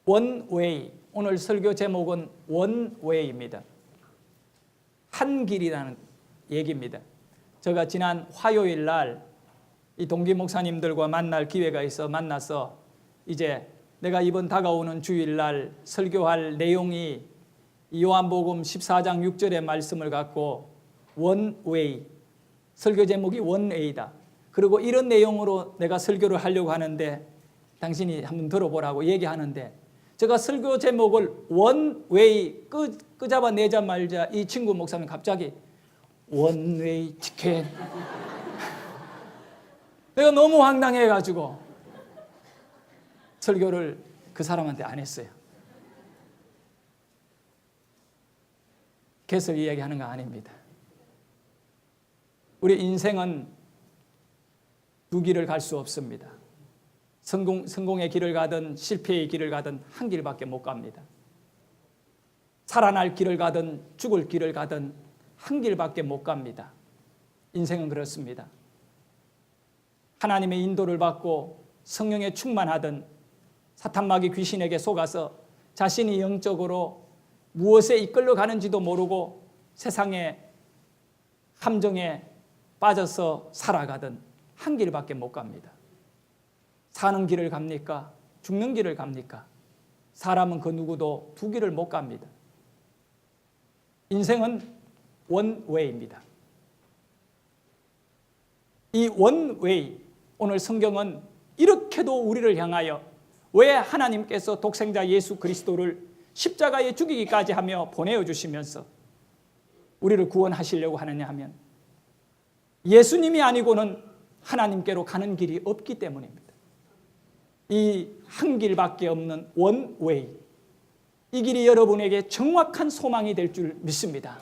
원웨이. 오늘 설교 제목은 원웨이입니다. 한 길이라는 얘기입니다. 제가 지난 화요일 날 이 동기 목사님들과 만날 기회가 있어 만나서 이제 내가 이번 다가오는 주일날 설교할 내용이 요한복음 14장 6절의 말씀을 갖고 원웨이, 설교 제목이 원웨이다. 그리고 이런 내용으로 내가 설교를 하려고 하는데 당신이 한번 들어보라고 얘기하는데 제가 설교 제목을 원웨이 끄잡아내자마자 이 친구 목사님 갑자기 원웨이 티켓 내가 너무 황당해가지고 설교를 그 사람한테 안 했어요. 개설 이야기하는 거 아닙니다. 우리 인생은 두 길을 갈 수 없습니다. 성공의 길을 가든 실패의 길을 가든 한 길밖에 못 갑니다. 살아날 길을 가든 죽을 길을 가든 한 길밖에 못 갑니다. 인생은 그렇습니다. 하나님의 인도를 받고 성령에 충만하든 사탄마귀 귀신에게 속아서 자신이 영적으로 무엇에 이끌려 가는지도 모르고 세상의 함정에 빠져서 살아가든 한 길밖에 못 갑니다. 사는 길을 갑니까? 죽는 길을 갑니까? 사람은 그 누구도 두 길을 못 갑니다. 인생은 원웨이입니다. 이 원웨이, 오늘 성경은 이렇게도 우리를 향하여 왜 하나님께서 독생자 예수 그리스도를 십자가에 죽이기까지 하며 보내어 주시면서 우리를 구원하시려고 하느냐 하면 예수님이 아니고는 하나님께로 가는 길이 없기 때문입니다. 이 한 길밖에 없는 원웨이, 이 길이 여러분에게 정확한 소망이 될 줄 믿습니다.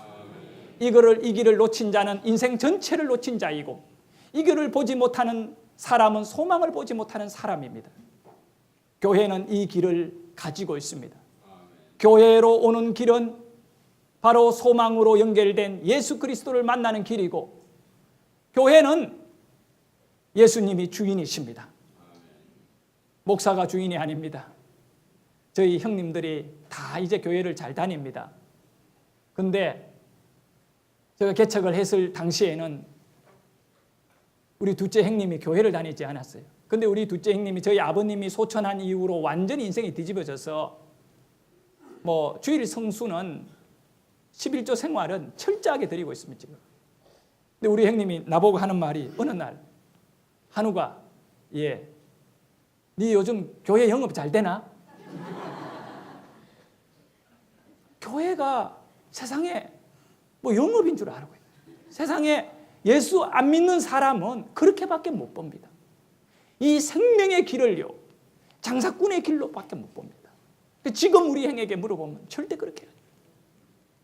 이 길을 놓친 자는 인생 전체를 놓친 자이고 이 길을 보지 못하는 사람은 소망을 보지 못하는 사람입니다. 교회는 이 길을 가지고 있습니다. 교회로 오는 길은 바로 소망으로 연결된 예수 그리스도를 만나는 길이고 교회는 예수님이 주인이십니다. 목사가 주인이 아닙니다. 저희 형님들이 다 이제 교회를 잘 다닙니다. 근데 제가 개척을 했을 당시에는 우리 둘째 형님이 교회를 다니지 않았어요. 근데 우리 둘째 형님이 저희 아버님이 소천한 이후로 완전히 인생이 뒤집어져서 주일 성수는 11조 생활은 철저하게 드리고 있습니다. 지금. 근데 우리 형님이 나보고 하는 말이 어느 날 한우가 네 요즘 교회 영업 잘 되나? 교회가 세상에 영업인 줄 알고 있어요. 세상에 예수 안 믿는 사람은 그렇게밖에 못 봅니다. 이 생명의 길을요, 장사꾼의 길로밖에 못 봅니다. 지금 우리 형에게 물어보면 절대 그렇게 해요.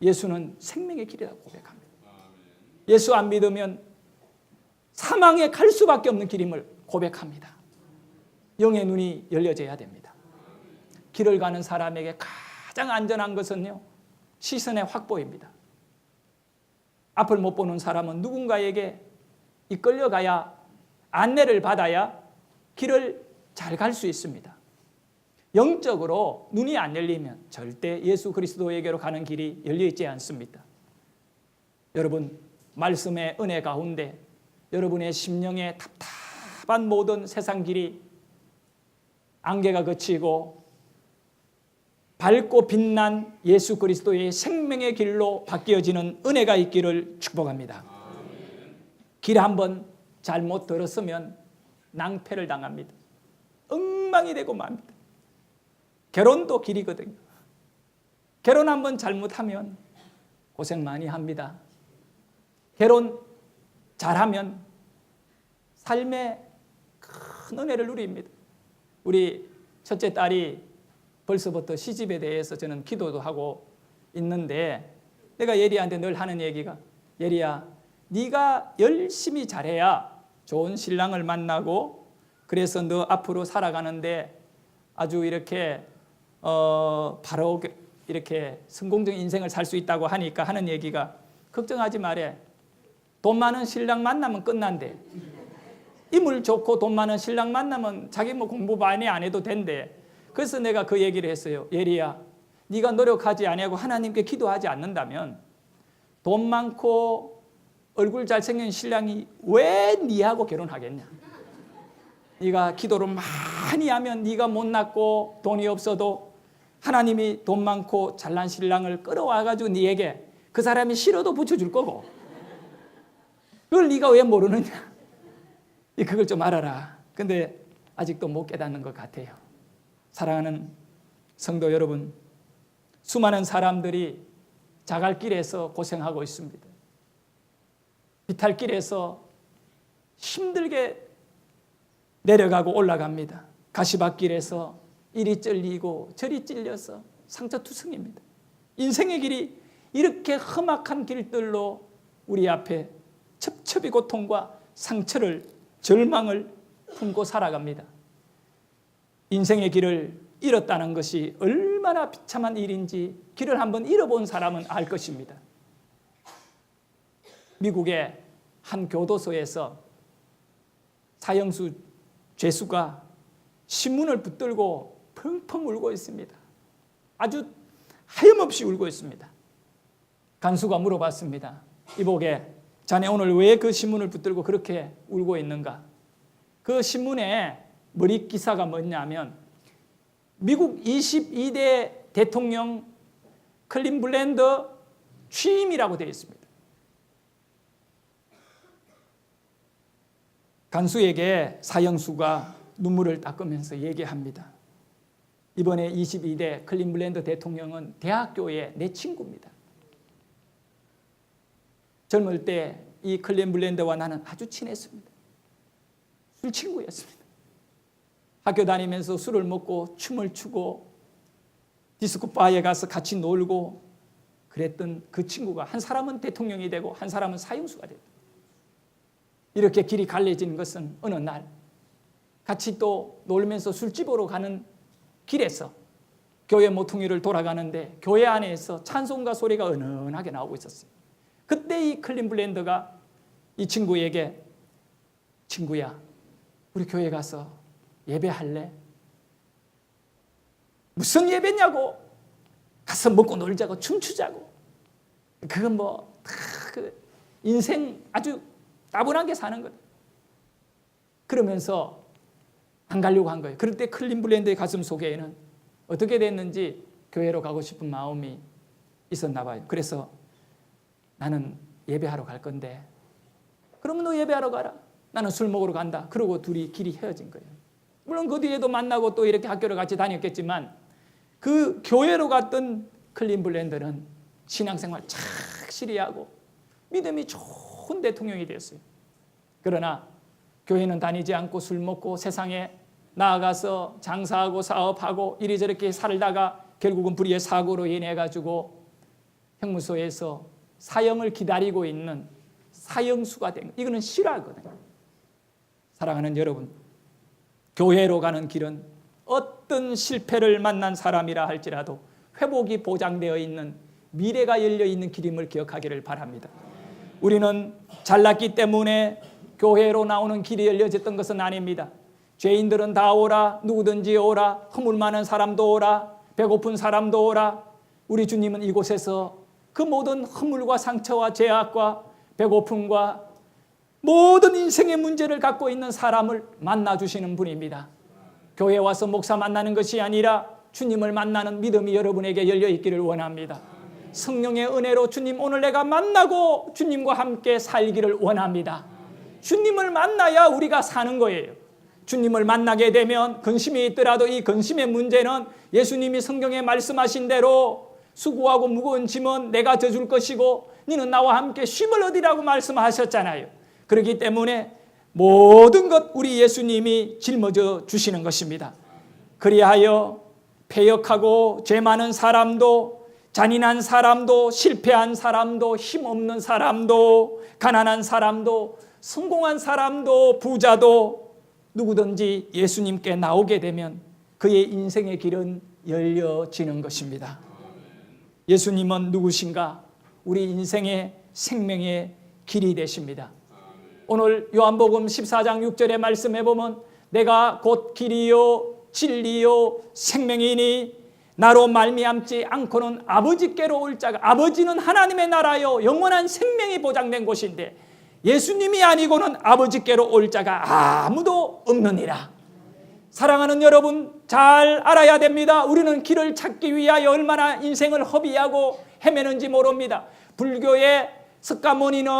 예수는 생명의 길이라고 고백합니다. 예수 안 믿으면 사망에 갈 수밖에 없는 길임을 고백합니다. 영의 눈이 열려져야 됩니다. 길을 가는 사람에게 가장 안전한 것은요, 시선의 확보입니다. 앞을 못 보는 사람은 누군가에게 이끌려가야, 안내를 받아야 길을 잘 갈 수 있습니다. 영적으로 눈이 안 열리면 절대 예수 그리스도에게로 가는 길이 열려있지 않습니다. 여러분, 말씀의 은혜 가운데 여러분의 심령에 답답한 모든 세상 길이 안개가 그치고 밝고 빛난 예수 그리스도의 생명의 길로 바뀌어지는 은혜가 있기를 축복합니다. 길 한번 잘못 들었으면 낭패를 당합니다. 엉망이 되고 맙니다. 결혼도 길이거든요. 결혼 한번 잘못하면 고생 많이 합니다. 결혼 잘하면 삶의 큰 은혜를 누립니다. 우리 첫째 딸이 벌써부터 시집에 대해서 저는 기도도 하고 있는데 내가 예리한테 늘 하는 얘기가 예리야, 네가 열심히 잘해야 좋은 신랑을 만나고 그래서 너 앞으로 살아가는데 아주 이렇게 바로 이렇게 성공적인 인생을 살 수 있다고 하니까 하는 얘기가 걱정하지 말래. 돈 많은 신랑 만나면 끝난대. 인물 좋고 돈 많은 신랑 만나면 자기 공부 많이 안 해도 된대. 그래서 내가 그 얘기를 했어요. 예리야, 네가 노력하지 아니하고 하나님께 기도하지 않는다면 돈 많고 얼굴 잘생긴 신랑이 왜 네하고 결혼하겠냐? 네가 기도를 많이 하면 네가 못났고 돈이 없어도 하나님이 돈 많고 잘난 신랑을 끌어와가지고 네에게 그 사람이 싫어도 붙여줄 거고, 그걸 네가 왜 모르느냐? 그걸 좀 알아라. 근데 아직도 못 깨닫는 것 같아요. 사랑하는 성도 여러분, 수많은 사람들이 자갈길에서 고생하고 있습니다. 비탈길에서 힘들게 내려가고 올라갑니다. 가시밭길에서 이리 찔리고 저리 찔려서 상처투성입니다. 인생의 길이 이렇게 험악한 길들로 우리 앞에 첩첩이 고통과 상처를, 절망을 품고 살아갑니다. 인생의 길을 잃었다는 것이 얼마나 비참한 일인지 길을 한번 잃어본 사람은 알 것입니다. 미국의 한 교도소에서 사형수 죄수가 신문을 붙들고 펑펑 울고 있습니다. 아주 하염없이 울고 있습니다. 간수가 물어봤습니다. 이보게, 자네 오늘 왜 그 신문을 붙들고 그렇게 울고 있는가? 그 신문에 머리 기사가 뭐냐면 미국 22대 대통령 클린블랜드 취임이라고 되어 있습니다. 간수에게 사형수가 눈물을 닦으면서 얘기합니다. 이번에 22대 클린블랜드 대통령은 대학교의 내 친구입니다. 젊을 때 이 클린블랜드와 나는 아주 친했습니다. 술 친구였습니다. 학교 다니면서 술을 먹고 춤을 추고 디스코바에 가서 같이 놀고 그랬던 그 친구가, 한 사람은 대통령이 되고 한 사람은 사형수가 됐다. 이렇게 길이 갈라진 것은 어느 날 같이 또 놀면서 술집으로 가는 길에서 교회 모퉁이를 돌아가는데 교회 안에서 찬송가 소리가 은은하게 나오고 있었어요. 그때 이 클린블랜드가 이 친구에게, 친구야, 우리 교회 가서 예배할래? 무슨 예배냐고? 가서 먹고 놀자고, 춤추자고. 그건 뭐 그 인생 아주 따분하게 사는 거예요. 그러면서 안 가려고 한 거예요. 그럴 때 클린블랜드의 가슴 속에는 어떻게 됐는지 교회로 가고 싶은 마음이 있었나 봐요. 그래서 나는 예배하러 갈 건데, 그러면 너 예배하러 가라. 나는 술 먹으러 간다. 그러고 둘이 길이 헤어진 거예요. 물론 그 뒤에도 만나고 또 이렇게 학교를 같이 다녔겠지만 그 교회로 갔던 클린블랜드는 신앙생활 착실히 하고 믿음이 좋은 대통령이 되었어요. 그러나 교회는 다니지 않고 술 먹고 세상에 나아가서 장사하고 사업하고 이리저리 살다가 결국은 불의의 사고로 인해 가지고 형무소에서 사형을 기다리고 있는 사형수가 된 거예요. 이거는 실화거든요. 사랑하는 여러분, 교회로 가는 길은 어떤 실패를 만난 사람이라 할지라도 회복이 보장되어 있는, 미래가 열려 있는 길임을 기억하기를 바랍니다. 우리는 잘났기 때문에 교회로 나오는 길이 열려졌던 것은 아닙니다. 죄인들은 다 오라, 누구든지 오라, 허물 많은 사람도 오라, 배고픈 사람도 오라. 우리 주님은 이곳에서 그 모든 허물과 상처와 죄악과 배고픔과 모든 인생의 문제를 갖고 있는 사람을 만나주시는 분입니다. 교회에 와서 목사 만나는 것이 아니라 주님을 만나는 믿음이 여러분에게 열려 있기를 원합니다. 성령의 은혜로 주님 오늘 내가 만나고 주님과 함께 살기를 원합니다. 주님을 만나야 우리가 사는 거예요. 주님을 만나게 되면 근심이 있더라도 이 근심의 문제는 예수님이 성경에 말씀하신 대로 수고하고 무거운 짐은 내가 져줄 것이고 너는 나와 함께 쉼을 얻으라고 말씀하셨잖아요. 그렇기 때문에 모든 것 우리 예수님이 짊어져 주시는 것입니다. 그리하여 패역하고 죄 많은 사람도, 잔인한 사람도, 실패한 사람도, 힘없는 사람도, 가난한 사람도, 성공한 사람도, 부자도 누구든지 예수님께 나오게 되면 그의 인생의 길은 열려지는 것입니다. 예수님은 누구신가? 우리 인생의 생명의 길이 되십니다. 오늘 요한복음 14장 6절의 말씀에 보면 내가 곧 길이요 진리요 생명이니 나로 말미암지 않고는 아버지께로 올 자가, 아버지는 하나님의 나라요 영원한 생명이 보장된 곳인데 예수님이 아니고는 아버지께로 올 자가 아무도 없느니라. 사랑하는 여러분, 잘 알아야 됩니다. 우리는 길을 찾기 위하여 얼마나 인생을 허비하고 헤매는지 모릅니다. 불교의 석가모니는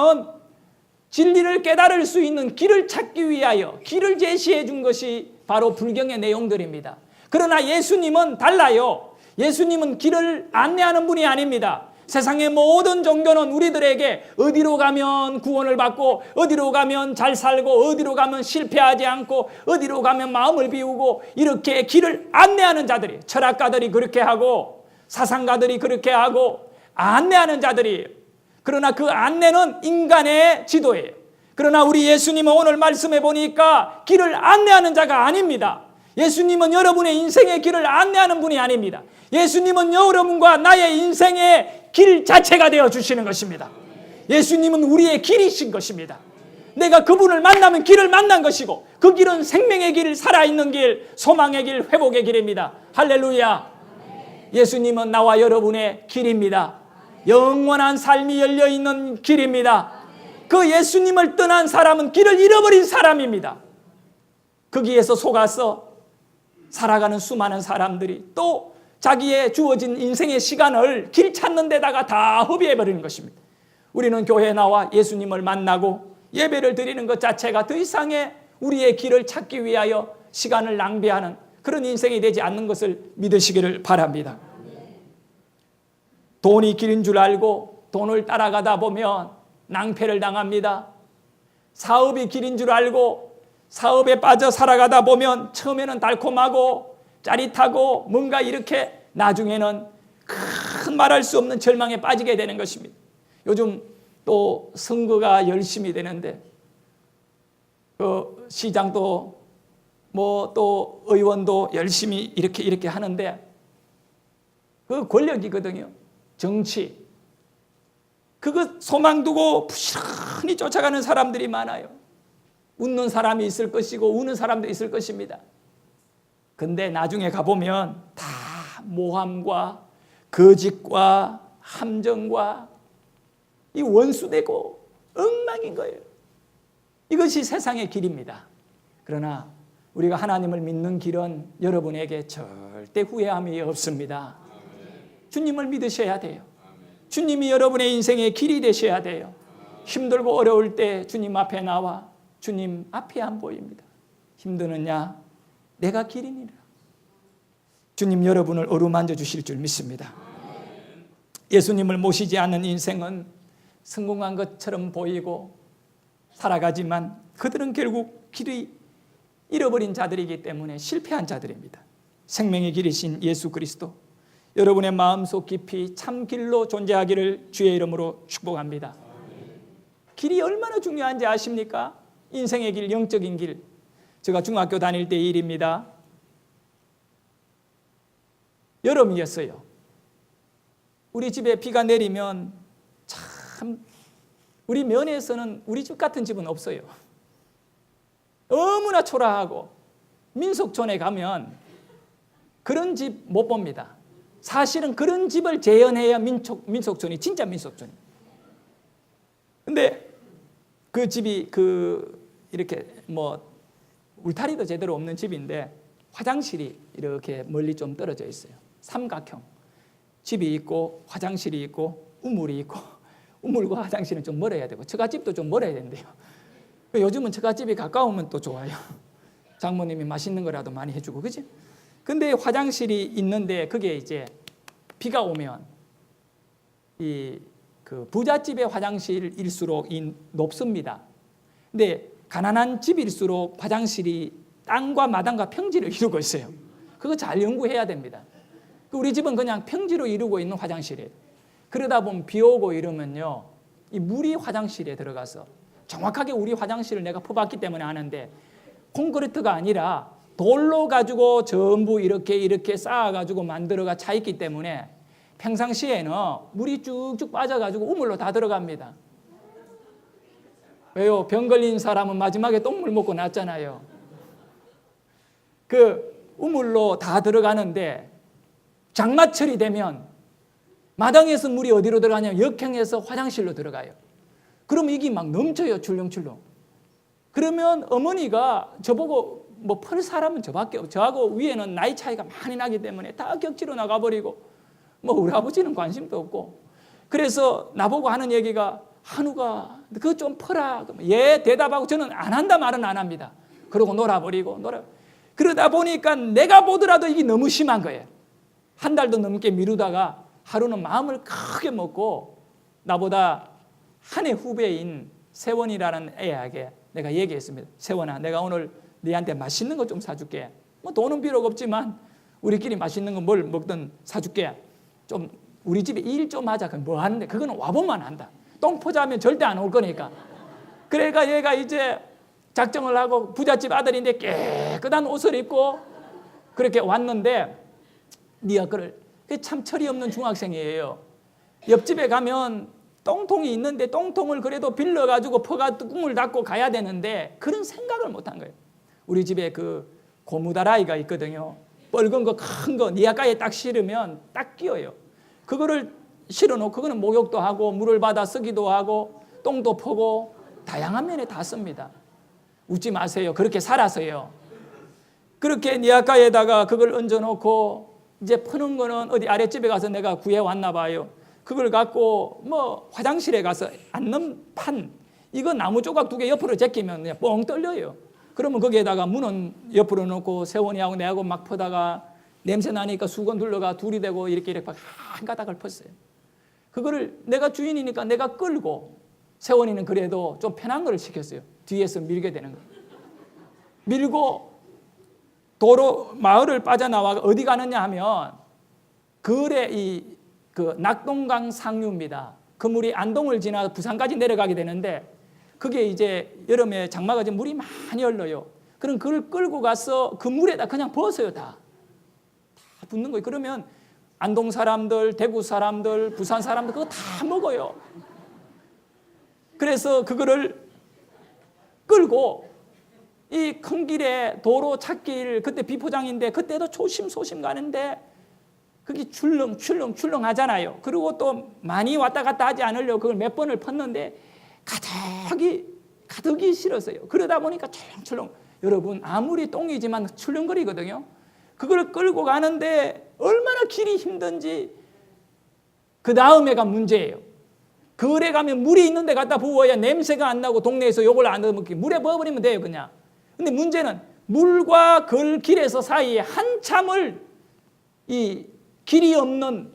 진리를 깨달을 수 있는 길을 찾기 위하여 길을 제시해 준 것이 바로 불경의 내용들입니다. 그러나 예수님은 달라요. 예수님은 길을 안내하는 분이 아닙니다. 세상의 모든 종교는 우리들에게 어디로 가면 구원을 받고 어디로 가면 잘 살고 어디로 가면 실패하지 않고 어디로 가면 마음을 비우고 이렇게 길을 안내하는 자들이, 철학가들이 그렇게 하고 사상가들이 그렇게 하고 안내하는 자들이에요. 그러나 그 안내는 인간의 지도예요. 그러나 우리 예수님은 오늘 말씀해 보니까 길을 안내하는 자가 아닙니다. 예수님은 여러분의 인생의 길을 안내하는 분이 아닙니다. 예수님은 여러분과 나의 인생의 길 자체가 되어 주시는 것입니다. 예수님은 우리의 길이신 것입니다. 내가 그분을 만나면 길을 만난 것이고 그 길은 생명의 길, 살아있는 길, 소망의 길, 회복의 길입니다. 할렐루야. 예수님은 나와 여러분의 길입니다. 영원한 삶이 열려있는 길입니다. 그 예수님을 떠난 사람은 길을 잃어버린 사람입니다. 거기에서 속아서 살아가는 수많은 사람들이 또 자기의 주어진 인생의 시간을 길 찾는 데다가 다 허비해버리는 것입니다. 우리는 교회에 나와 예수님을 만나고 예배를 드리는 것 자체가 더 이상의 우리의 길을 찾기 위하여 시간을 낭비하는 그런 인생이 되지 않는 것을 믿으시기를 바랍니다. 돈이 길인 줄 알고 돈을 따라가다 보면 낭패를 당합니다. 사업이 길인 줄 알고 사업에 빠져 살아가다 보면 처음에는 달콤하고 짜릿하고 뭔가 이렇게 나중에는 큰 말할 수 없는 절망에 빠지게 되는 것입니다. 요즘 또 선거가 열심히 되는데 그 시장도 뭐 또 의원도 열심히 이렇게 하는데 그 권력이거든요. 정치. 그거 소망 두고 부지런히 쫓아가는 사람들이 많아요. 웃는 사람이 있을 것이고 우는 사람도 있을 것입니다. 근데 나중에 가보면 다 모함과 거짓과 함정과 이 원수되고 엉망인 거예요. 이것이 세상의 길입니다. 그러나 우리가 하나님을 믿는 길은 여러분에게 절대 후회함이 없습니다. 주님을 믿으셔야 돼요. 주님이 여러분의 인생의 길이 되셔야 돼요. 힘들고 어려울 때 주님 앞에 나와 주님 앞이 안 보입니다. 힘드느냐? 내가 길이니라. 주님 여러분을 어루만져 주실 줄 믿습니다. 예수님을 모시지 않는 인생은 성공한 것처럼 보이고 살아가지만 그들은 결국 길이 잃어버린 자들이기 때문에 실패한 자들입니다. 생명의 길이신 예수 그리스도 여러분의 마음속 깊이 참 길로 존재하기를 주의 이름으로 축복합니다. 길이 얼마나 중요한지 아십니까? 인생의 길, 영적인 길. 제가 중학교 다닐 때 일입니다. 여름이었어요. 우리 집에 비가 내리면 참 우리 면에서는 우리 집 같은 집은 없어요. 너무나 초라하고 민속촌에 가면 그런 집 못 봅니다. 사실은 그런 집을 재현해야 민속촌이 진짜 민속촌이에요. 근데 그 집이 이렇게 뭐 울타리도 제대로 없는 집인데 화장실이 이렇게 멀리 좀 떨어져 있어요. 삼각형. 집이 있고 화장실이 있고 우물이 있고 우물과 화장실은 좀 멀어야 되고 처갓집도 좀 멀어야 된대요. 요즘은 처갓집이 가까우면 또 좋아요. 장모님이 맛있는 거라도 많이 해주고, 그지? 근데 화장실이 있는데 그게 이제 비가 오면 그 부잣집의 화장실일수록 높습니다. 근데 가난한 집일수록 화장실이 땅과 마당과 평지를 이루고 있어요. 그거 잘 연구해야 됩니다. 우리 집은 그냥 평지로 이루고 있는 화장실이에요. 그러다 보면 비 오고 이러면요, 이 물이 화장실에 들어가서 정확하게 우리 화장실을 내가 퍼봤기 때문에 아는데 콘크리트가 아니라 돌로 가지고 전부 이렇게 쌓아가지고 만들어가 차 있기 때문에 평상시에는 물이 쭉쭉 빠져가지고 우물로 다 들어갑니다. 왜요? 병 걸린 사람은 마지막에 똥물 먹고 났잖아요. 우물로 다 들어가는데 장마철이 되면 마당에서 물이 어디로 들어가냐면 역행해서 화장실로 들어가요. 그러면 이게 막 넘쳐요, 출렁출렁. 그러면 어머니가 저보고 뭐 펄 사람은 저밖에 없고, 저하고 위에는 나이 차이가 많이 나기 때문에 다 격지로 나가버리고, 뭐 우리 아버지는 관심도 없고, 그래서 나보고 하는 얘기가, 한우가 그거 좀 퍼라. 예 대답하고 저는 안 한다 말은 안 합니다. 그러고 놀아버리고 그러다 보니까 내가 보더라도 이게 너무 심한 거예요. 한 달도 넘게 미루다가 하루는 마음을 크게 먹고 나보다 한 해 후배인 세원이라는 애에게 내가 얘기했습니다. 세원아, 내가 오늘 네한테 맛있는 거 좀 사줄게. 뭐 돈은 비록 없지만 우리끼리 맛있는 거 뭘 먹든 사줄게. 좀 우리 집에 일 좀 하자. 그럼 뭐 하는데? 그거는 와보면 한다. 똥 포자하면 절대 안 올 거니까. 그러니까 얘가 이제 작정을 하고 부잣집 아들인데 깨끗한 옷을 입고 그렇게 왔는데, 네가 그걸 참 철이 없는 중학생이에요. 옆집에 가면 똥통이 있는데 똥통을 그래도 빌려가지고 퍼가 꿈을 닫고 가야 되는데 그런 생각을 못한 거예요. 우리 집에 그 고무다라이가 있거든요. 뻘건 거 큰 거 니아가에 딱 실으면 딱 끼어요. 그거를 실어놓고 그거는 목욕도 하고 물을 받아 쓰기도 하고 똥도 퍼고 다양한 면에 다 씁니다. 웃지 마세요. 그렇게 살아서요. 그렇게 니아가에다가 그걸 얹어놓고 이제 퍼는 거는 어디 아랫집에 가서 내가 구해왔나 봐요. 그걸 갖고 뭐 화장실에 가서 앉는 판, 이거 나무 조각 2개 옆으로 제끼면 그냥 뻥 뚫려요. 그러면 거기에다가 문은 옆으로 놓고 세원이하고 내하고 막 퍼다가 냄새 나니까 수건 둘러가 둘이 되고 이렇게 한 가닥을 폈어요. 그거를 내가 주인이니까 내가 끌고, 세원이는 그래도 좀 편한 걸 시켰어요. 뒤에서 밀게 되는 거예요. 밀고 도로 마을을 빠져나와 어디 가느냐 하면 거래 그 낙동강 상류입니다. 그 물이 안동을 지나 부산까지 내려가게 되는데 그게 이제 여름에 장마가 지금 물이 많이 흘러요. 그럼 그걸 끌고 가서 그 물에다 그냥 벗어요. 다 붓는 거예요. 그러면 안동 사람들, 대구 사람들, 부산 사람들 그거 다 먹어요. 그래서 그거를 끌고 이 큰 길에 도로 찾길, 그때 비포장인데 그때도 조심조심 가는데 그게 출렁출렁 하잖아요. 그리고 또 많이 왔다 갔다 하지 않으려고 그걸 몇 번을 폈는데 가득이 실었어요. 그러다 보니까 출렁출렁, 여러분 아무리 똥이지만 출렁거리거든요. 그걸 끌고 가는데 얼마나 길이 힘든지. 그 다음에가 문제예요. 거래 가면 물이 있는 데 갖다 부어야 냄새가 안 나고 동네에서 욕을 안 얻어먹기. 물에 부어버리면 돼요 그냥. 근데 문제는 물과 길에서 사이에 한참을 이 길이 없는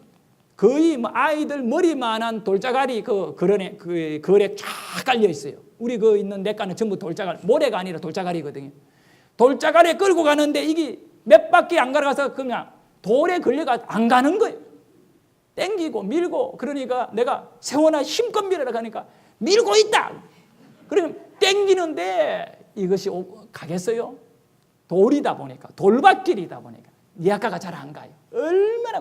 거의 뭐 아이들 머리만한 돌짜가리 그 거래 쫙 깔려 있어요. 우리 그 있는 내과는 전부 돌짜가리, 모래가 아니라 돌짜가리거든요. 돌짜가리에 끌고 가는데 이게 몇 바퀴 안 가서 그냥 돌에 걸려가 안 가는 거예요. 땡기고 밀고. 그러니까 내가 세원아 힘껏 밀어라 하니까 밀고 있다. 그러면 땡기는데 이것이 가겠어요? 돌이다 보니까, 돌밭길이다 보니까 니아까가 잘 안 가요. 얼마나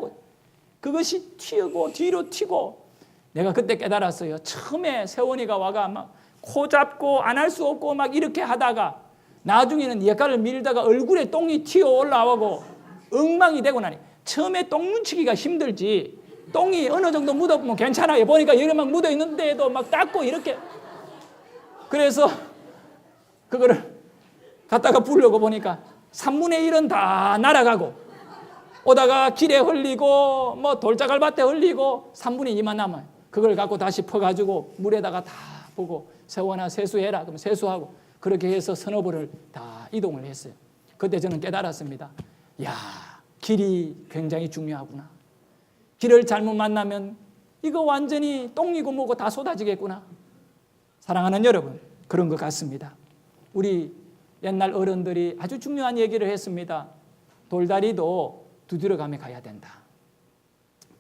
그것이 튀고 뒤로 튀고. 내가 그때 깨달았어요. 처음에 세원이가 와가 막 코 잡고 안 할 수 없고 막 이렇게 하다가 나중에는 니아까를 밀다가 얼굴에 똥이 튀어 올라오고 엉망이 되고 나니, 처음에 똥 뭉치기가 힘들지 똥이 어느 정도 묻어보면 괜찮아요. 보니까 여기 막 묻어 있는데도 막 닦고 이렇게. 그래서 그거를 갖다가 부으려고 보니까 3분의 1은 다 날아가고 오다가 길에 흘리고 뭐 돌자갈밭에 흘리고 3분의 2만 남아요. 그걸 갖고 다시 퍼가지고 물에다가 다 보고 세원아 세수해라. 그럼 세수하고 그렇게 해서 서너 번을 다 이동을 했어요. 그때 저는 깨달았습니다. 야, 길이 굉장히 중요하구나. 길을 잘못 만나면 이거 완전히 똥이고 뭐고 다 쏟아지겠구나. 사랑하는 여러분, 그런 것 같습니다. 우리 옛날 어른들이 아주 중요한 얘기를 했습니다. 돌다리도 두드려가며 가야 된다.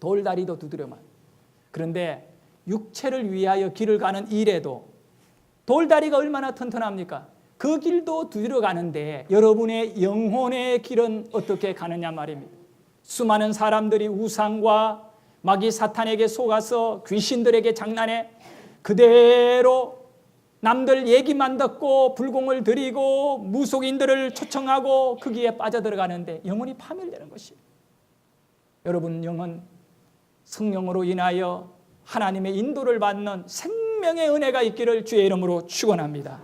돌다리도 두드려만. 그런데 육체를 위하여 길을 가는 일에도 돌다리가 얼마나 튼튼합니까? 그 길도 두드려 가는데 여러분의 영혼의 길은 어떻게 가느냐 말입니다. 수많은 사람들이 우상과 마귀 사탄에게 속아서 귀신들에게 장난해 그대로 남들 얘기만 듣고 불공을 드리고 무속인들을 초청하고 거기에 빠져들어가는데 영혼이 파멸되는 것이에요. 여러분 영은 성령으로 인하여 하나님의 인도를 받는 생명의 은혜가 있기를 주의 이름으로 축원합니다.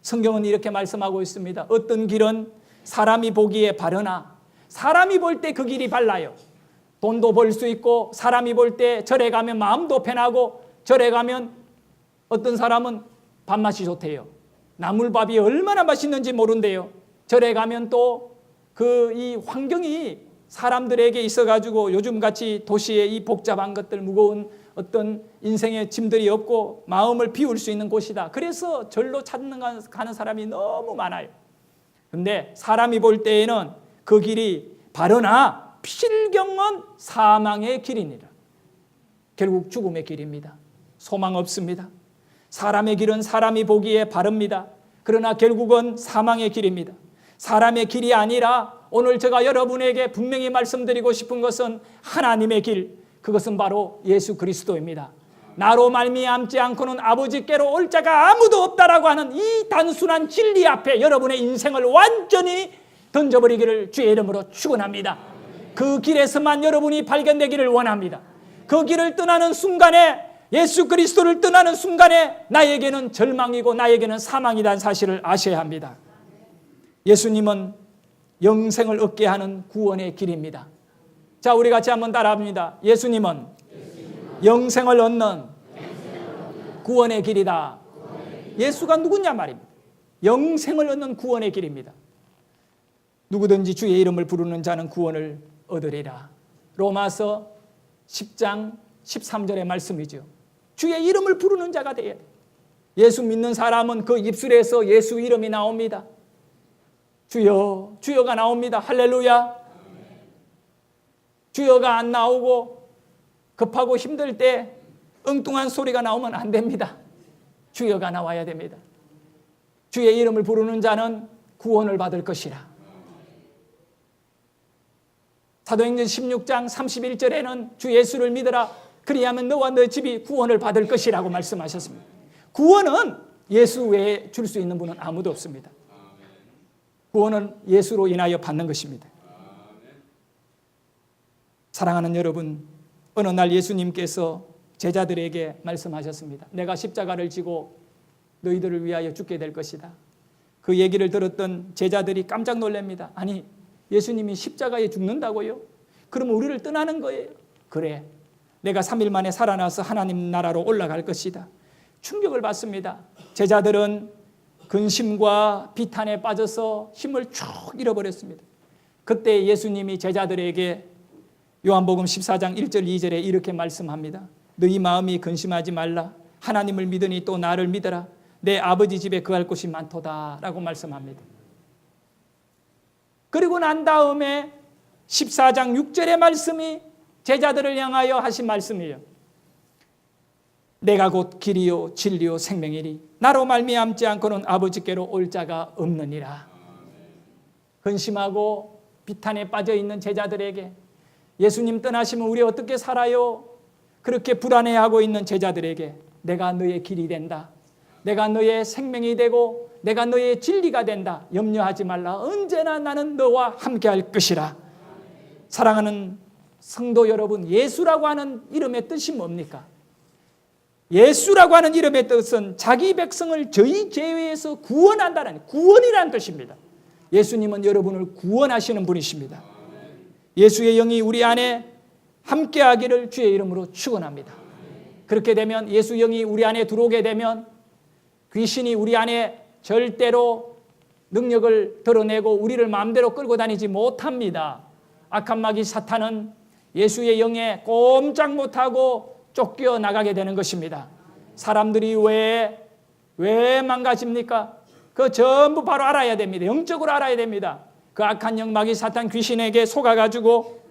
성경은 이렇게 말씀하고 있습니다. 어떤 길은 사람이 보기에 바르나 사람이 볼 때 그 길이 발라요. 돈도 벌 수 있고 사람이 볼 때 절에 가면 마음도 편하고 절에 가면 어떤 사람은 밥맛이 좋대요. 나물밥이 얼마나 맛있는지 모른대요. 절에 가면 또 이 환경이 사람들에게 있어가지고 요즘같이 도시의 이 복잡한 것들 무거운 어떤 인생의 짐들이 없고 마음을 비울 수 있는 곳이다. 그래서 절로 가는 사람이 너무 많아요. 근데 사람이 볼 때에는 그 길이 바르나 필경은 사망의 길이니라. 결국 죽음의 길입니다. 소망 없습니다. 사람의 길은 사람이 보기에 바릅니다. 그러나 결국은 사망의 길입니다. 사람의 길이 아니라 오늘 제가 여러분에게 분명히 말씀드리고 싶은 것은 하나님의 길, 그것은 바로 예수 그리스도입니다. 나로 말미암지 않고는 아버지께로 올 자가 아무도 없다라고 하는 이 단순한 진리 앞에 여러분의 인생을 완전히 던져버리기를 주의 이름으로 축원합니다. 그 길에서만 여러분이 발견되기를 원합니다. 그 길을 떠나는 순간에, 예수 그리스도를 떠나는 순간에 나에게는 절망이고 나에게는 사망이라는 사실을 아셔야 합니다. 예수님은 영생을 얻게 하는 구원의 길입니다. 자, 우리 같이 한번 따라합니다. 예수님은 영생을 얻는 구원의 길이다. 예수가 누구냐 말입니다. 영생을 얻는 구원의 길입니다. 누구든지 주의 이름을 부르는 자는 구원을 얻으리라. 로마서 10장 13절의 말씀이죠. 주의 이름을 부르는 자가 되어야 돼. 예수 믿는 사람은 그 입술에서 예수 이름이 나옵니다. 주여, 주여가 나옵니다. 할렐루야. 주여가 안 나오고 급하고 힘들 때 엉뚱한 소리가 나오면 안 됩니다. 주여가 나와야 됩니다. 주의 이름을 부르는 자는 구원을 받을 것이라. 사도행전 16장 31절에는 주 예수를 믿으라. 그리하면 너와 너 집이 구원을 받을 것이라고 말씀하셨습니다. 구원은 예수 외에 줄 수 있는 분은 아무도 없습니다. 구원은 예수로 인하여 받는 것입니다. 사랑하는 여러분, 어느 날 예수님께서 제자들에게 말씀하셨습니다. 내가 십자가를 지고 너희들을 위하여 죽게 될 것이다. 그 얘기를 들었던 제자들이 깜짝 놀랍니다. 아니, 예수님이 십자가에 죽는다고요? 그럼 우리를 떠나는 거예요? 그래, 내가 3일 만에 살아나서 하나님 나라로 올라갈 것이다. 충격을 받습니다. 제자들은 근심과 비탄에 빠져서 힘을 쭉 잃어버렸습니다. 그때 예수님이 제자들에게 요한복음 14장 1절 2절에 이렇게 말씀합니다. 너희 마음이 근심하지 말라. 하나님을 믿으니 또 나를 믿어라. 내 아버지 집에 거할 곳이 많도다 라고 말씀합니다. 그리고 난 다음에 14장 6절의 말씀이 제자들을 향하여 하신 말씀이에요. 내가 곧 길이요 진리요 생명이니 나로 말미암지 않고는 아버지께로 올 자가 없느니라. 근심하고 비탄에 빠져 있는 제자들에게 예수님 떠나시면 우리 어떻게 살아요? 그렇게 불안해하고 있는 제자들에게 내가 너의 길이 된다. 내가 너의 생명이 되고 내가 너의 진리가 된다. 염려하지 말라. 언제나 나는 너와 함께할 것이라. 사랑하는 성도 여러분, 예수라고 하는 이름의 뜻이 뭡니까? 예수라고 하는 이름의 뜻은 자기 백성을 저희 죄에서 구원한다는 구원이라는 뜻입니다. 예수님은 여러분을 구원하시는 분이십니다. 예수의 영이 우리 안에 함께하기를 주의 이름으로 축원합니다. 그렇게 되면 예수 영이 우리 안에 들어오게 되면 귀신이 우리 안에 절대로 능력을 드러내고 우리를 마음대로 끌고 다니지 못합니다. 악한 마귀 사탄은 예수의 영에 꼼짝 못하고 쫓겨나가게 되는 것입니다. 사람들이 왜 망가집니까? 그거 전부 바로 알아야 됩니다. 영적으로 알아야 됩니다. 그 악한 영 마귀 사탄 귀신에게 속아가지고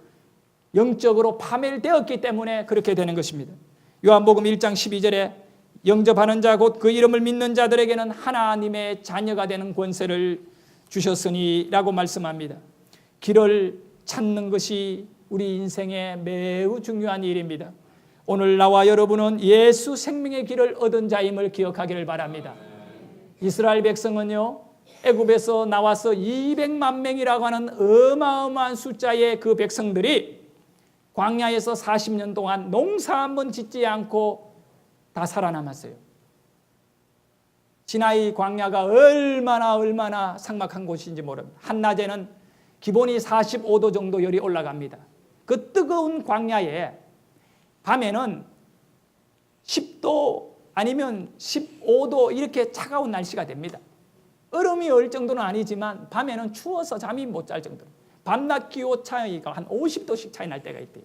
영적으로 파멸되었기 때문에 그렇게 되는 것입니다. 요한복음 1장 12절에 영접하는 자 곧 그 이름을 믿는 자들에게는 하나님의 자녀가 되는 권세를 주셨으니 라고 말씀합니다. 길을 찾는 것이 우리 인생에 매우 중요한 일입니다. 오늘 나와 여러분은 예수 생명의 길을 얻은 자임을 기억하기를 바랍니다. 이스라엘 백성은요, 애굽에서 나와서 200만 명이라고 하는 어마어마한 숫자의 그 백성들이 광야에서 40년 동안 농사 한번 짓지 않고 다 살아남았어요. 시나이 광야가 얼마나 삭막한 곳인지 모릅니다. 한낮에는 기본이 45도 정도 열이 올라갑니다. 그 뜨거운 광야에 밤에는 10도 아니면 15도 이렇게 차가운 날씨가 됩니다. 얼음이 얼 정도는 아니지만 밤에는 추워서 잠이 못 잘 정도로 밤낮 기온 차이가 한 50도씩 차이 날 때가 있대요.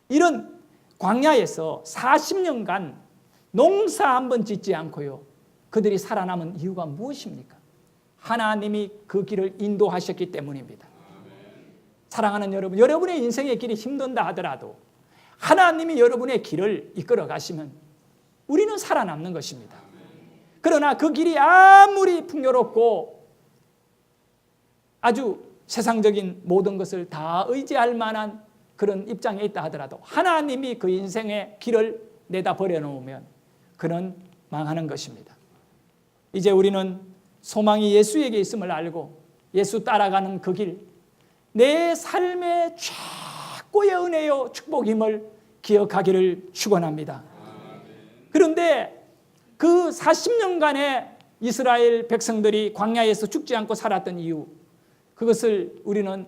이런 광야에서 40년간 농사 한번 짓지 않고요, 그들이 살아남은 이유가 무엇입니까? 하나님이 그 길을 인도하셨기 때문입니다. 사랑하는 여러분, 여러분의 인생의 길이 힘든다 하더라도 하나님이 여러분의 길을 이끌어 가시면 우리는 살아남는 것입니다. 그러나 그 길이 아무리 풍요롭고 아주 세상적인 모든 것을 다 의지할 만한 그런 입장에 있다 하더라도 하나님이 그 인생의 길을 내다 버려놓으면 그는 망하는 것입니다. 이제 우리는 소망이 예수에게 있음을 알고 예수 따라가는 그 길, 내 삶의 최고의 은혜요 축복임을 기억하기를 축원합니다. 그런데 그 40년간의 이스라엘 백성들이 광야에서 죽지 않고 살았던 이유, 그것을 우리는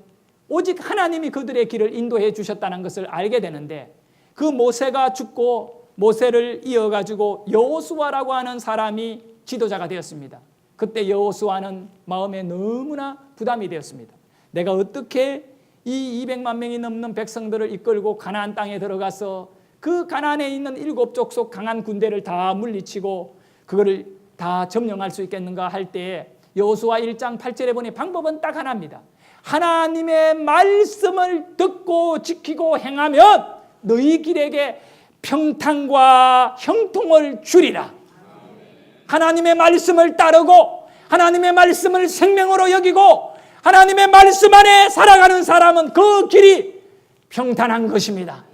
오직 하나님이 그들의 길을 인도해 주셨다는 것을 알게 되는데, 그 모세가 죽고 모세를 이어가지고 여호수아라고 하는 사람이 지도자가 되었습니다. 그때 여호수아는 마음에 너무나 부담이 되었습니다. 내가 어떻게 이 200만 명이 넘는 백성들을 이끌고 가나안 땅에 들어가서 그 가나안에 있는 7 족속 강한 군대를 다 물리치고 그거를 다 점령할 수 있겠는가 할 때에 여호수아 1장 8절에 보니 방법은 딱 하나입니다. 하나님의 말씀을 듣고 지키고 행하면 너희 길에게 평탄과 형통을 주리라. 하나님의 말씀을 따르고 하나님의 말씀을 생명으로 여기고 하나님의 말씀 안에 살아가는 사람은 그 길이 평탄한 것입니다.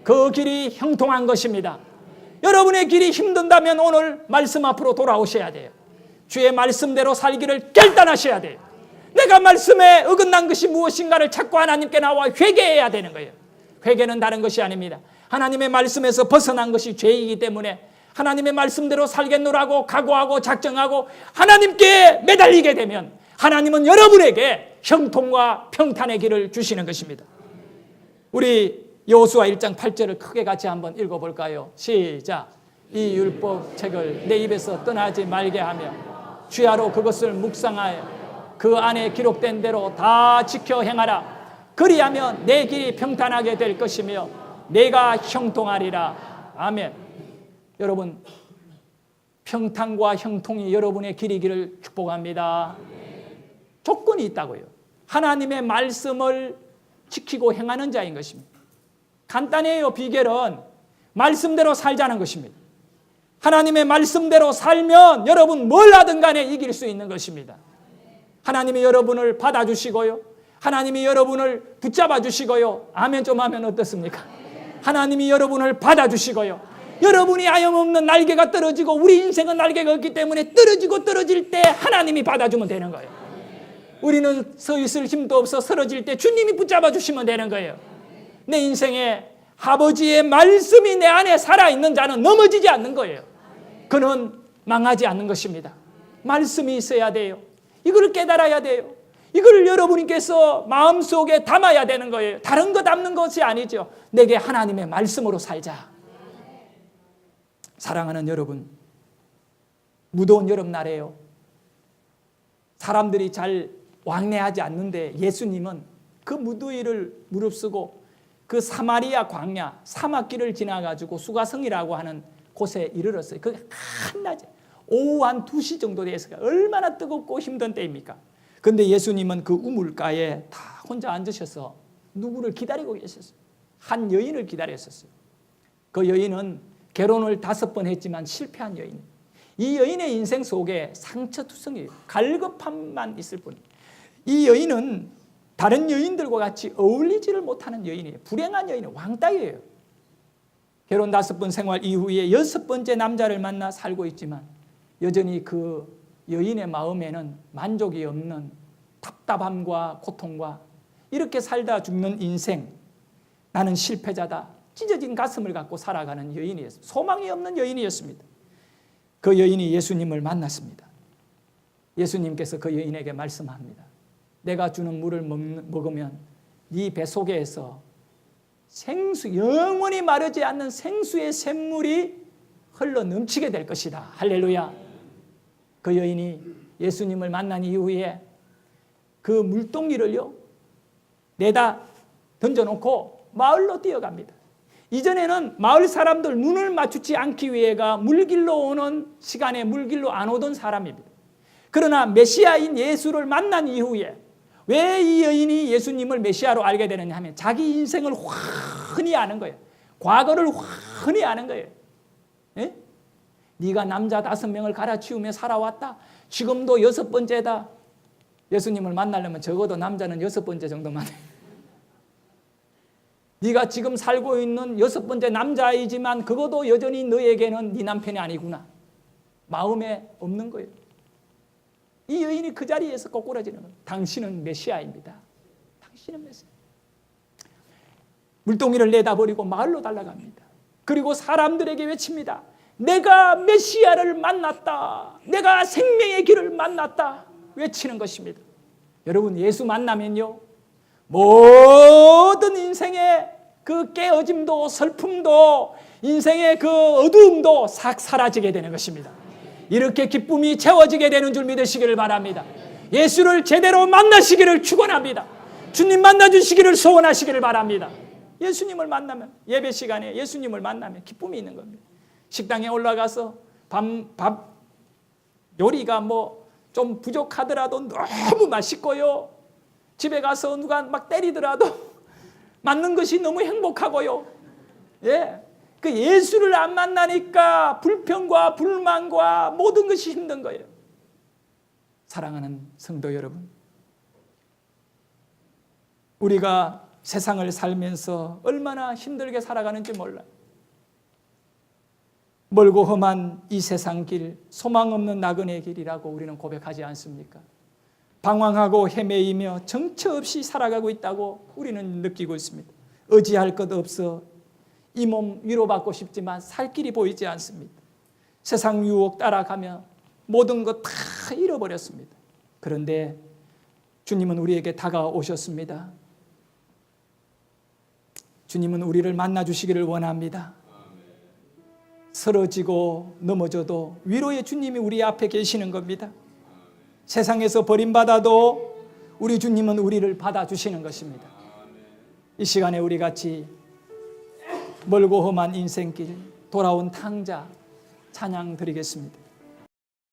그 길이 형통한 것입니다. 여러분의 길이 힘든다면 오늘 말씀 앞으로 돌아오셔야 돼요. 주의 말씀대로 살기를 결단하셔야 돼요. 내가 말씀에 어긋난 것이 무엇인가를 찾고 하나님께 나와 회개해야 되는 거예요. 회개는 다른 것이 아닙니다. 하나님의 말씀에서 벗어난 것이 죄이기 때문에 하나님의 말씀대로 살겠노라고 각오하고 작정하고 하나님께 매달리게 되면 하나님은 여러분에게 형통과 평탄의 길을 주시는 것입니다. 우리 여호수아 1장 8절을 크게 같이 한번 읽어볼까요? 시작. 이 율법책을 내 입에서 떠나지 말게 하며 주야로 그것을 묵상하여 그 안에 기록된 대로 다 지켜 행하라. 그리하면 내 길이 평탄하게 될 것이며 내가 형통하리라. 아멘. 여러분, 평탄과 형통이 여러분의 길이기를 축복합니다. 조건이 있다고요. 하나님의 말씀을 지키고 행하는 자인 것입니다. 간단해요. 비결은 말씀대로 살자는 것입니다. 하나님의 말씀대로 살면 여러분 뭘 하든 간에 이길 수 있는 것입니다. 하나님이 여러분을 받아주시고요, 하나님이 여러분을 붙잡아 주시고요. 아멘 좀 하면 어떻습니까? 하나님이 여러분을 받아주시고요, 여러분이 하염없는 날개가 떨어지고 우리 인생은 날개가 없기 때문에 떨어지고 떨어질 때 하나님이 받아주면 되는 거예요. 우리는 서 있을 힘도 없어 쓰러질 때 주님이 붙잡아 주시면 되는 거예요. 내 인생에 아버지의 말씀이 내 안에 살아있는 자는 넘어지지 않는 거예요. 그는 망하지 않는 것입니다. 말씀이 있어야 돼요. 이걸 깨달아야 돼요. 이걸 여러분께서 마음속에 담아야 되는 거예요. 다른 거 담는 것이 아니죠. 내게 하나님의 말씀으로 살자. 사랑하는 여러분, 무더운 여름날에요, 사람들이 잘 왕래하지 않는데 예수님은 그 무더위를 무릅쓰고 그 사마리아 광야 사막길을 지나가지고 수가성이라고 하는 곳에 이르렀어요. 그게 한낮에 오후 한 2시 정도 됐어요. 얼마나 뜨겁고 힘든 때입니까? 그런데 예수님은 그 우물가에 다 혼자 앉으셔서 누구를 기다리고 계셨어요. 한 여인을 기다렸었어요. 그 여인은 결혼을 5번 했지만 실패한 여인. 이 여인의 인생 속에 상처투성이에요. 갈급함만 있을 뿐이에요. 이 여인은 다른 여인들과 같이 어울리지를 못하는 여인이에요. 불행한 여인이에요. 왕따예요. 결혼 5번 생활 이후에 6번째 남자를 만나 살고 있지만 여전히 그 여인의 마음에는 만족이 없는 답답함과 고통과 이렇게 살다 죽는 인생, 나는 실패자다, 찢어진 가슴을 갖고 살아가는 여인이었습니다. 소망이 없는 여인이었습니다. 그 여인이 예수님을 만났습니다. 예수님께서 그 여인에게 말씀합니다. 내가 주는 물을 먹으면 네 뱃속에서 생수, 영원히 마르지 않는 생수의 샘물이 흘러 넘치게 될 것이다. 할렐루야. 그 여인이 예수님을 만난 이후에 그 물동이를요 내다 던져놓고 마을로 뛰어갑니다. 이전에는 마을 사람들 눈을 맞추지 않기 위해가 물길로 오는 시간에 물길로 안 오던 사람입니다. 그러나 메시아인 예수를 만난 이후에 왜 이 여인이 예수님을 메시아로 알게 되느냐 하면 자기 인생을 훤히 아는 거예요. 과거를 훤히 아는 거예요. 예? 네가 남자 5명을 갈아치우며 살아왔다. 지금도 6번째다. 예수님을 만나려면 적어도 남자는 6번째 정도만 해. 네가 지금 살고 있는 6번째 남자이지만 그것도 여전히 너에게는 네 남편이 아니구나. 마음에 없는 거예요. 이 여인이 그 자리에서 꼬꾸라지는 거예요. 당신은 메시아입니다. 당신은 메시아. 물동이를 내다버리고 마을로 달려갑니다. 그리고 사람들에게 외칩니다. 내가 메시아를 만났다. 내가 생명의 길을 만났다. 외치는 것입니다. 여러분, 예수 만나면요 모든 인생의 그 깨어짐도 슬픔도 인생의 그 어두움도 싹 사라지게 되는 것입니다. 이렇게 기쁨이 채워지게 되는 줄 믿으시기를 바랍니다. 예수를 제대로 만나시기를 축원합니다. 주님 만나주시기를 소원하시기를 바랍니다. 예수님을 만나면, 예배 시간에 예수님을 만나면 기쁨이 있는 겁니다. 식당에 올라가서 밥 요리가 뭐 좀 부족하더라도 너무 맛있고요. 집에 가서 누가 막 때리더라도 맞는 것이 너무 행복하고요. 예. 그 예수를 안 만나니까 불평과 불만과 모든 것이 힘든 거예요. 사랑하는 성도 여러분, 우리가 세상을 살면서 얼마나 힘들게 살아가는지 몰라요. 멀고 험한 이 세상 길, 소망 없는 나그네 길이라고 우리는 고백하지 않습니까? 방황하고 헤매이며 정처 없이 살아가고 있다고 우리는 느끼고 있습니다. 의지할 것 없어 이 몸 위로받고 싶지만 살 길이 보이지 않습니다. 세상 유혹 따라가며 모든 것 다 잃어버렸습니다. 그런데 주님은 우리에게 다가오셨습니다. 주님은 우리를 만나주시기를 원합니다. 쓰러지고 넘어져도 위로의 주님이 우리 앞에 계시는 겁니다. 세상에서 버림받아도 우리 주님은 우리를 받아주시는 것입니다. 이 시간에 우리 같이 멀고 험한 인생길 돌아온 탕자 찬양 드리겠습니다.